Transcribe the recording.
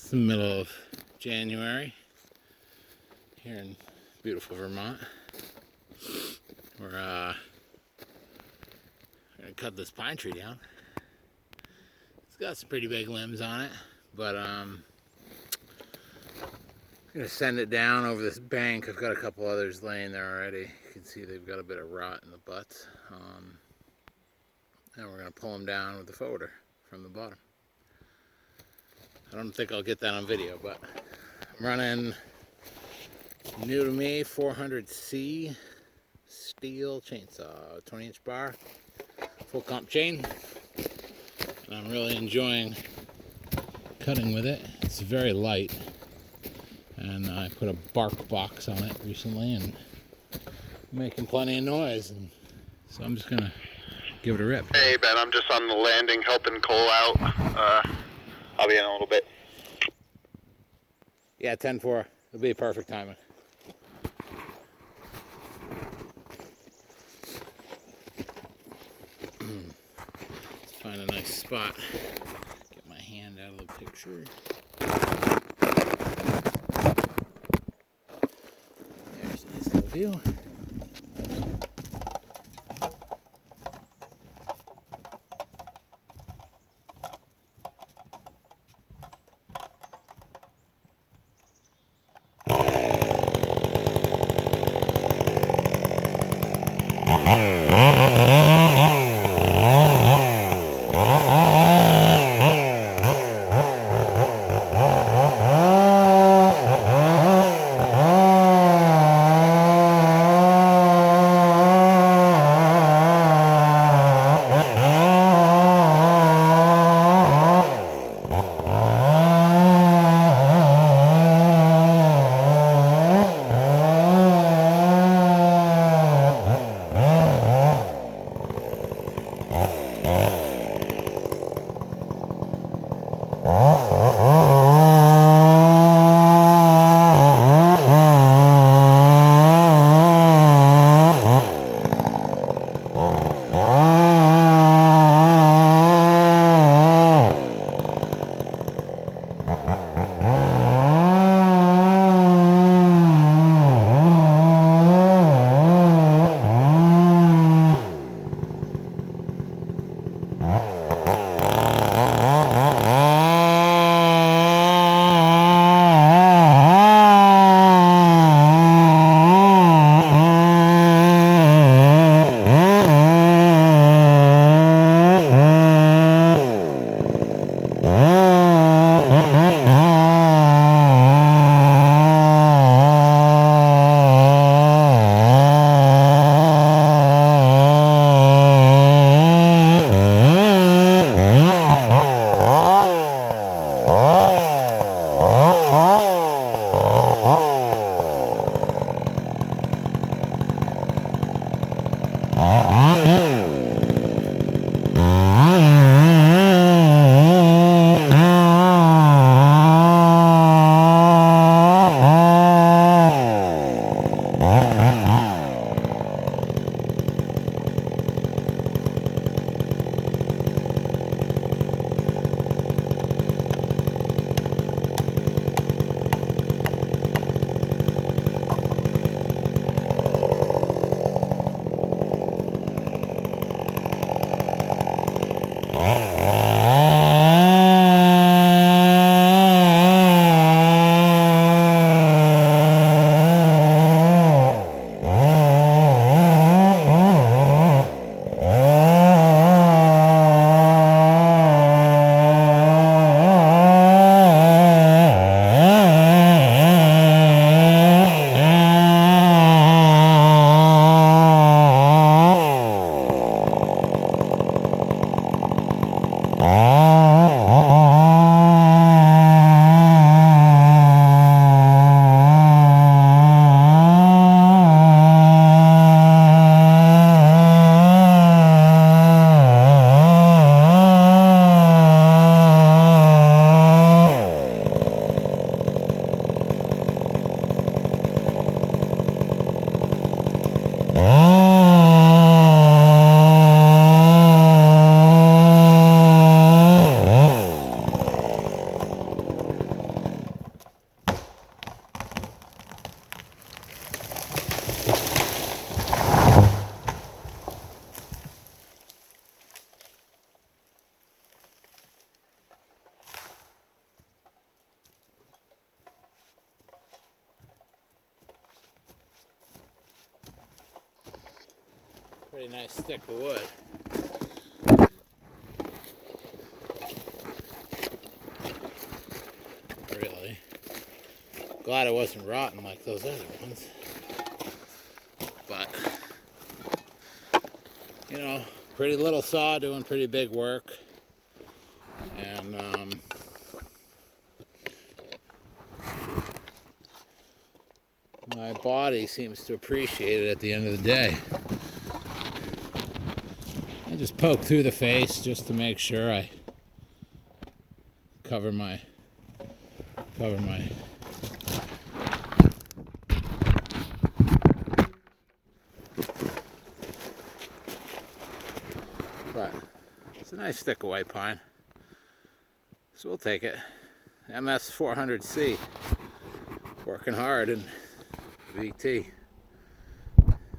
It's the middle of January here in beautiful Vermont. We're gonna cut this pine tree down. It's got some pretty big limbs on it, but I'm gonna send it down over this bank. I've got a couple others laying there already. You can see they've got a bit of rot in the butts. And we're gonna pull them down with the folder from the bottom. I don't think I'll get that on video, but I'm running new to me 400C stihl chainsaw, 20-inch bar, full comp chain, and I'm really enjoying cutting with it. It's very light, and I put a barkbox on it recently and making plenty of noise, and so I'm just gonna give it a rip. Hey Ben, I'm just on the landing helping Cole out. I'll be in a little bit. Yeah, 10-4. It'll be perfect timing. Let's find a nice spot. Get my hand out of the picture. There's a nice little view. Pretty nice stick of wood. Really. Glad it wasn't rotten like those other ones. But, you know, pretty little saw doing pretty big work. And, my body seems to appreciate it at the end of the day. I just poke through the face just to make sure I cover my but it's a nice stick of white pine, so we'll take it. MS 400C, working hard in VT.